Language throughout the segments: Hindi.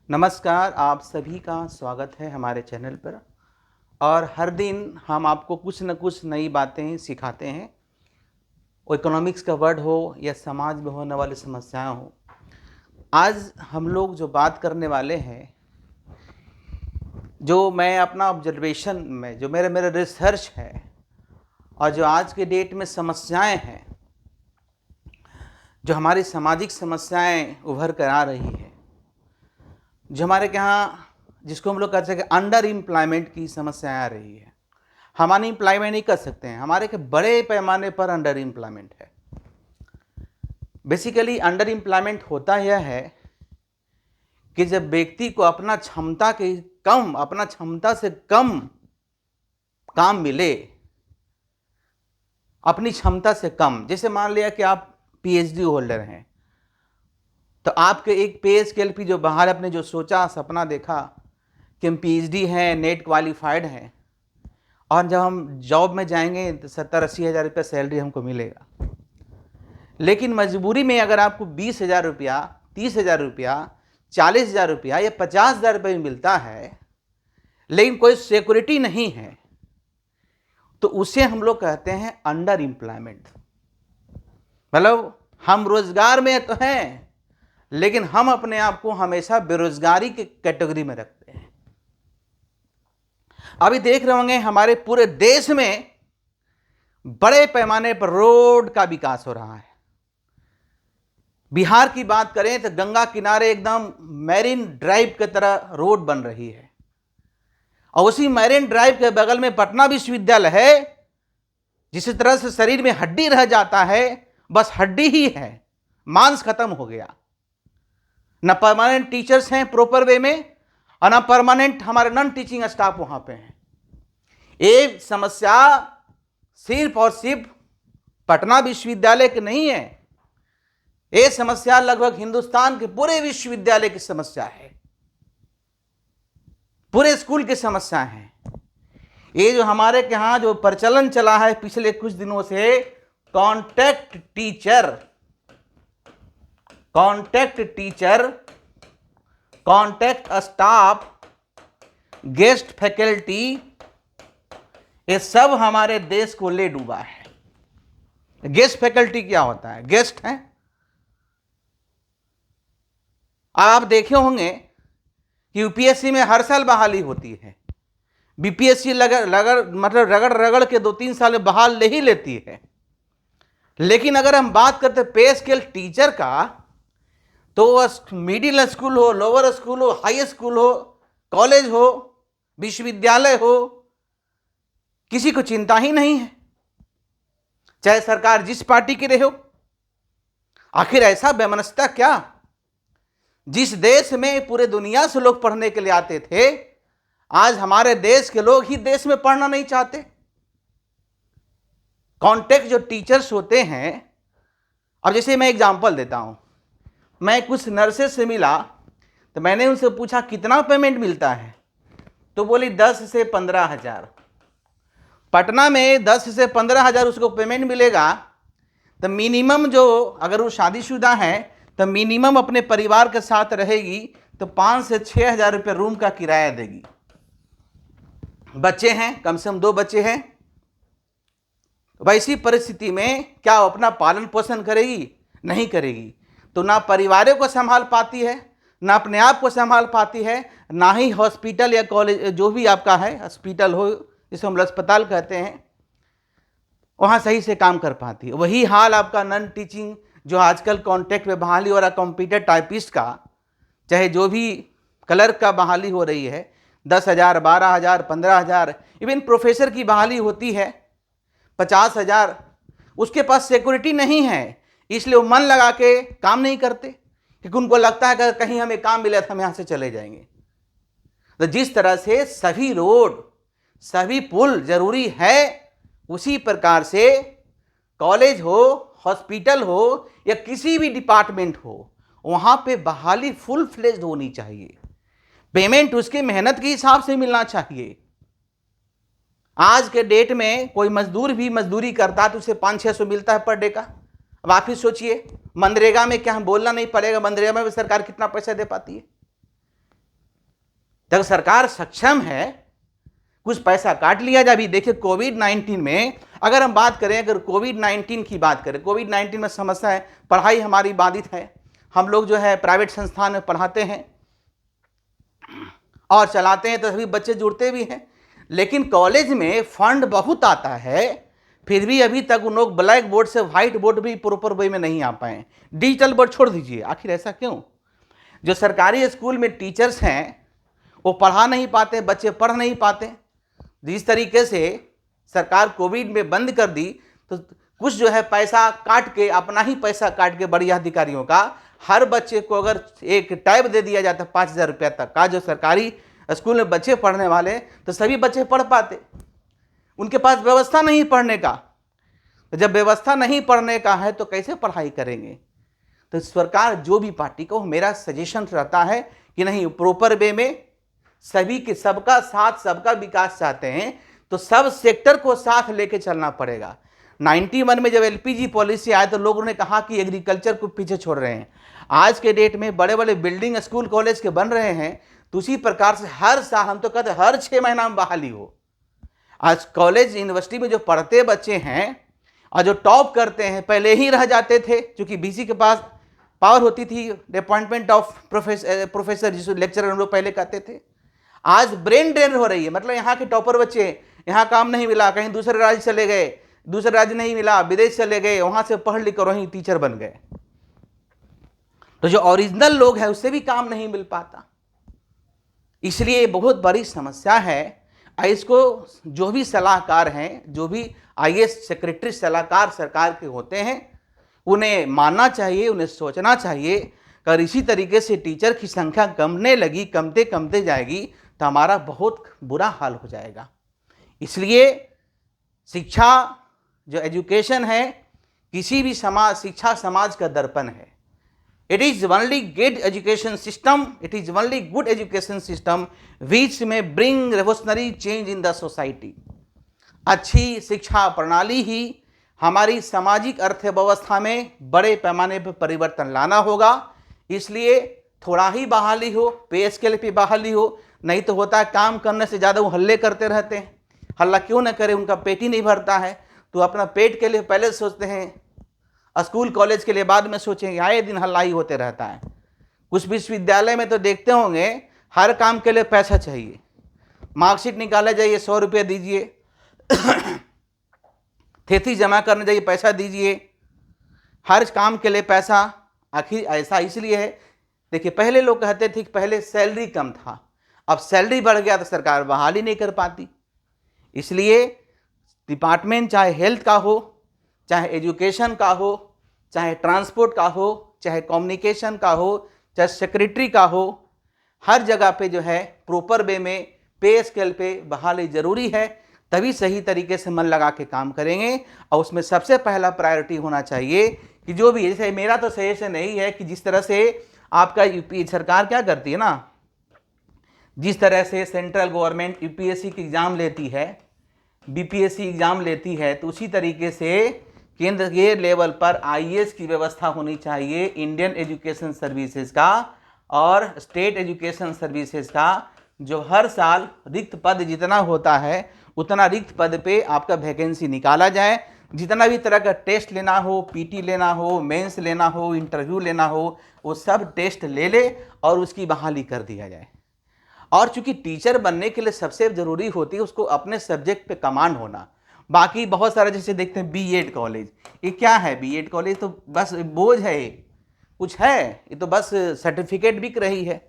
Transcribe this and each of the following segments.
नमस्कार, आप सभी का स्वागत है हमारे चैनल पर। और हर दिन हम आपको कुछ न कुछ नई बातें सिखाते हैं। वो इकोनॉमिक्स का वर्ड हो या समाज में होने वाली समस्याएं हो। आज हम लोग जो बात करने वाले हैं, जो मैं अपना ऑब्जर्वेशन में, जो मेरा रिसर्च है और जो आज के डेट में समस्याएं हैं, जो हमारी सामाजिक समस्याएं उभर कर आ रही है, जो हमारे यहाँ जिसको हम लोग कहते हैं कि अंडर एम्प्लॉयमेंट की समस्या आ रही है। हम अनएम्प्लॉयमेंट नहीं कर सकते हैं, हमारे के बड़े पैमाने पर अंडर एम्प्लॉयमेंट है। बेसिकली अंडर एम्प्लॉयमेंट होता यह है कि जब व्यक्ति को अपना क्षमता से कम काम मिले, अपनी क्षमता से कम। जैसे मान लिया कि आप पीएचडी होल्डर हैं, तो आपके एक पे स्केल पे जो बाहर अपने जो सोचा, सपना देखा कि हम पीएचडी हैं, नेट क्वालिफाइड हैं, और जब हम जॉब में जाएंगे तो 70-80 हज़ार रुपया सैलरी हमको मिलेगा। लेकिन मजबूरी में अगर आपको 20,000 रुपया, 30,000 रुपया, 40,000 रुपया या 50,000 रुपये मिलता है, लेकिन कोई सिक्योरिटी नहीं है, तो उसे हम लोग कहते हैं अंडर एम्प्लॉयमेंट। मतलब हम रोजगार में तो हैं, लेकिन हम अपने आप को हमेशा बेरोजगारी के कैटेगरी में रखते हैं। अभी देख रहे होंगे हमारे पूरे देश में बड़े पैमाने पर रोड का विकास हो रहा है। बिहार की बात करें तो गंगा किनारे एकदम मैरीन ड्राइव की तरह रोड बन रही है, और उसी मैरीन ड्राइव के बगल में पटना विश्वविद्यालय है। जिस तरह से शरीर में हड्डी रह जाता है, बस हड्डी ही है, मांस खत्म हो गया। न परमानेंट टीचर्स हैं प्रॉपर वे में, और न परमानेंट हमारे नॉन टीचिंग स्टाफ वहां पे हैं। एक समस्या सिर्फ और सिर्फ पटना विश्वविद्यालय की नहीं है, ये समस्या लगभग हिंदुस्तान के पूरे विश्वविद्यालय की समस्या है, पूरे स्कूल की समस्या है। ये जो हमारे यहाँ जो प्रचलन चला है पिछले कुछ दिनों से, contact teacher, contact staff, guest faculty, ये सब हमारे देश को ले डूबा है। गेस्ट फैकल्टी क्या होता है? गेस्ट है। आप देखे होंगे कि यूपीएससी में हर साल बहाली होती है, बीपीएससी रगड़ रगड़ के 2-3 साल में बहाल ले ही लेती है। लेकिन अगर हम बात करते पे स्केल टीचर का, तो मिडिल स्कूल हो, लोअर स्कूल हो, हाई स्कूल हो, कॉलेज हो, विश्वविद्यालय हो, किसी को चिंता ही नहीं है, चाहे सरकार जिस पार्टी की रहे हो। आखिर ऐसा वैमनस्यता क्या? जिस देश में पूरे दुनिया से लोग पढ़ने के लिए आते थे, आज हमारे देश के लोग ही देश में पढ़ना नहीं चाहते। कॉन्टैक्ट जो टीचर्स होते हैं, अब जैसे मैं एग्जांपल देता हूं, मैं कुछ नर्सेस से मिला तो मैंने उनसे पूछा कितना पेमेंट मिलता है, तो बोली 10 से 15 हज़ार। पटना में 10 से 15 हज़ार उसको पेमेंट मिलेगा, तो मिनिमम जो, अगर वो शादीशुदा है तो मिनिमम अपने परिवार के साथ रहेगी तो 5 से 6 हज़ार रुपये रूम का किराया देगी। बच्चे हैं, कम से कम 2 बच्चे हैं। वैसी परिस्थिति में क्या वो अपना पालन पोषण करेगी? नहीं करेगी। तो ना परिवारों को संभाल पाती है, ना अपने आप को संभाल पाती है, ना ही हॉस्पिटल या कॉलेज जो भी आपका है, हॉस्पिटल हो जिसे हम अस्पताल कहते हैं, वहाँ सही से काम कर पाती है। वही हाल आपका नॉन टीचिंग जो आजकल कॉन्टैक्ट में बहाली हो रहा, कंप्यूटर टाइपिस्ट का, चाहे जो भी क्लर्क का बहाली हो रही है, 10,000, 12,000, 15,000, इवन प्रोफेसर की बहाली होती है 50,000। उसके पास सिक्योरिटी नहीं है, इसलिए वो मन लगा के काम नहीं करते, क्योंकि उनको लगता है कि कहीं हमें काम मिला तो हम यहाँ से चले जाएंगे। तो जिस तरह से सभी रोड, सभी पुल जरूरी है, उसी प्रकार से कॉलेज हो, हॉस्पिटल हो या किसी भी डिपार्टमेंट हो, वहां पे बहाली फुल फ्लेज्ड होनी चाहिए। पेमेंट उसके मेहनत के हिसाब से मिलना चाहिए। आज के डेट में कोई मजदूर भी मजदूरी करता है तो उसे 500-600 मिलता है पर डे का। अब आप ही सोचिए, मनरेगा में क्या हम बोलना नहीं पड़ेगा, मनरेगा में भी सरकार कितना पैसा दे पाती है। तब सरकार सक्षम है, कुछ पैसा काट लिया जाए। अभी देखिए कोविड-19 में अगर हम बात करें, अगर कोविड-19 की बात करें, कोविड-19 में समस्या है, पढ़ाई हमारी बाधित है, हम लोग जो है प्राइवेट संस्थान में पढ़ाते हैं और चलाते हैं, तो सभी बच्चे जुड़ते भी हैं, लेकिन कॉलेज में फंड बहुत आता है, फिर भी अभी तक उन लोग ब्लैक बोर्ड से व्हाइट बोर्ड भी प्रॉपर वे में नहीं आ पाए। डिजिटल बोर्ड छोड़ दीजिए, आखिर ऐसा क्यों? जो सरकारी स्कूल में टीचर्स हैं वो पढ़ा नहीं पाते, बच्चे पढ़ नहीं पाते। जिस तरीके से सरकार कोविड में बंद कर दी, तो कुछ जो है पैसा काट के, अपना ही पैसा काट के बड़ी अधिकारियों का, हर बच्चे को अगर एक टैब दे दिया जाता 5,000 रुपया तक का, जो सरकारी स्कूल में बच्चे पढ़ने वाले, तो सभी बच्चे पढ़ पाते। उनके पास व्यवस्था नहीं पढ़ने का, तो जब व्यवस्था नहीं पढ़ने का है तो कैसे पढ़ाई करेंगे? तो सरकार जो भी पार्टी को, मेरा सजेशन रहता है कि नहीं, प्रॉपर वे में सभी के, सबका साथ, सबका विकास चाहते हैं तो सब सेक्टर को साथ लेके चलना पड़ेगा। 91 में जब एलपीजी पॉलिसी आया तो लोगों ने कहा कि एग्रीकल्चर को पीछे छोड़ रहे हैं। आज के डेट में बड़े बड़े बिल्डिंग स्कूल कॉलेज के बन रहे हैं, तो उसी प्रकार से हर साल, हम तो कहते हैं हर 6 महीना में बहाली हो। आज कॉलेज यूनिवर्सिटी में जो पढ़ते बच्चे हैं और जो टॉप करते हैं, पहले ही रह जाते थे, क्योंकि बीसी के पास पावर होती थी, अपॉइंटमेंट ऑफ प्रोफेसर जिसको लेक्चरर हम लोग पहले कहते थे। आज ब्रेन ड्रेन हो रही है, मतलब यहाँ के टॉपर बच्चे, यहाँ काम नहीं मिला, कहीं दूसरे राज्य चले गए, दूसरे राज्य नहीं मिला, विदेश चले गए, वहां से पढ़ लिख कर वहीं टीचर बन गए। तो जो ओरिजिनल लोग हैं उससे भी काम नहीं मिल पाता, इसलिए बहुत बड़ी समस्या है। इसको जो भी सलाहकार हैं, जो भी आईएएस सेक्रेटरी सलाहकार सरकार के होते हैं, उन्हें मानना चाहिए, उन्हें सोचना चाहिए कि अगर इसी तरीके से टीचर की संख्या कमने लगी, कमते कमते जाएगी, तो हमारा बहुत बुरा हाल हो जाएगा। इसलिए शिक्षा, जो एजुकेशन है, किसी भी समाज, शिक्षा समाज का दर्पण है। It is only good education system, it is only good education system which may bring revolutionary change in the society. अच्छी शिक्षा प्रणाली ही हमारी सामाजिक अर्थव्यवस्था में बड़े पैमाने पर परिवर्तन लाना होगा। इसलिए थोड़ा ही बहाली हो, पे स्केल पे बहाली हो, नहीं तो होता है काम करने से ज़्यादा वो हल्ले करते रहते हैं। हल्ला क्यों न करे, उनका पेट ही नहीं भरता है, तो अपना पेट के लिए पहले सोचते हैं, स्कूल कॉलेज के लिए बाद में सोचेंगे। आए दिन हल्ला ही होते रहता है। कुछ विश्वविद्यालय में तो देखते होंगे हर काम के लिए पैसा चाहिए, मार्कशीट निकाले जाइए 100 रुपये दीजिए, थेसिस जमा करने जाइए पैसा दीजिए, हर काम के लिए पैसा। आखिर ऐसा इसलिए है, देखिए पहले लोग कहते थे कि पहले सैलरी कम था, अब सैलरी बढ़ गया तो सरकार बहाली नहीं कर पाती। इसलिए डिपार्टमेंट चाहे हेल्थ का हो, चाहे एजुकेशन का हो, चाहे ट्रांसपोर्ट का हो, चाहे कम्युनिकेशन का हो, चाहे सेक्रेटरी का हो, हर जगह पे जो है प्रॉपर वे में पे स्केल पे बहाली जरूरी है। तभी सही तरीके से मन लगा के काम करेंगे। और उसमें सबसे पहला प्रायोरिटी होना चाहिए कि जो भी, जैसे मेरा तो सजेशन नहीं है कि जिस तरह से आपका यूपी सरकार क्या करती है ना, जिस तरह से सेंट्रल गवर्नमेंट यूपीएससी की एग्ज़ाम लेती है, बीपीएससी एग्ज़ाम लेती है, तो उसी तरीके से केंद्र के लेवल पर आईएएस की व्यवस्था होनी चाहिए, इंडियन एजुकेशन सर्विसेज का और स्टेट एजुकेशन सर्विसेज का। जो हर साल रिक्त पद जितना होता है उतना रिक्त पद पे आपका वैकेंसी निकाला जाए। जितना भी तरह का टेस्ट लेना हो, पीटी लेना हो, मेंस लेना हो, इंटरव्यू लेना हो, वो सब टेस्ट ले ले और उसकी बहाली कर दिया जाए। और चूंकि टीचर बनने के लिए सबसे ज़रूरी होती है उसको अपने सब्जेक्ट पे कमांड होना। बाकी बहुत सारे जैसे देखते हैं बीएड कॉलेज, ये क्या है? बीएड कॉलेज तो बस बोझ है, ये कुछ है? ये तो बस सर्टिफिकेट बिक रही है।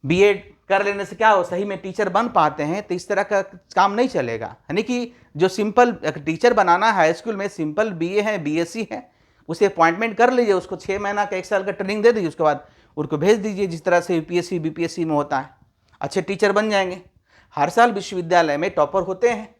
बीएड कर लेने से क्या हो, सही में टीचर बन पाते हैं? तो इस तरह का काम नहीं चलेगा। यानी कि जो सिंपल टीचर बनाना है, हाई स्कूल में सिंपल बीए है, बीएससी है, उसे अपॉइंटमेंट कर लीजिए, उसको 6 महीना का 1 साल का ट्रेनिंग दे दीजिए, उसके बाद उनको भेज दीजिए, जिस तरह से यूपीएससी बीपीएससी में होता है। अच्छे टीचर बन जाएंगे। हर साल विश्वविद्यालय में टॉपर होते हैं,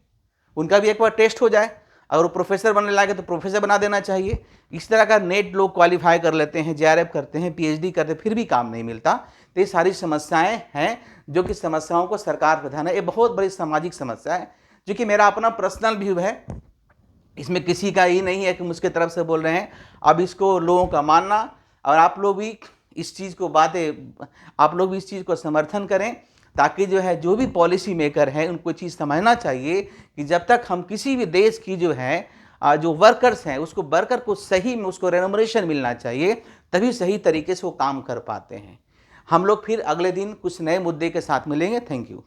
उनका भी एक बार टेस्ट हो जाए, अगर वो प्रोफेसर बनने लगे तो प्रोफेसर बना देना चाहिए। इस तरह का नेट लोग क्वालिफाई कर लेते हैं, जेआरएफ करते हैं, पीएचडी करते हैं, फिर भी काम नहीं मिलता। तो ये सारी समस्याएं हैं जो कि समस्याओं को सरकार पर ध्यान है। ये बहुत बड़ी सामाजिक समस्या है, जो कि मेरा अपना पर्सनल व्यू है, इसमें किसी का ही नहीं है कि मुझके तरफ से बोल रहे हैं। अब इसको लोगों का मानना, और आप लोग भी इस चीज़ को बातें आप लोग भी इस चीज़ को समर्थन करें, ताकि जो है जो भी पॉलिसी मेकर हैं उनको चीज़ समझना चाहिए कि जब तक हम किसी भी देश की जो है जो वर्कर्स हैं उसको वर्कर को सही में उसको रेमुनरेशन मिलना चाहिए, तभी सही तरीके से वो काम कर पाते हैं। हम लोग फिर अगले दिन कुछ नए मुद्दे के साथ मिलेंगे। Thank you.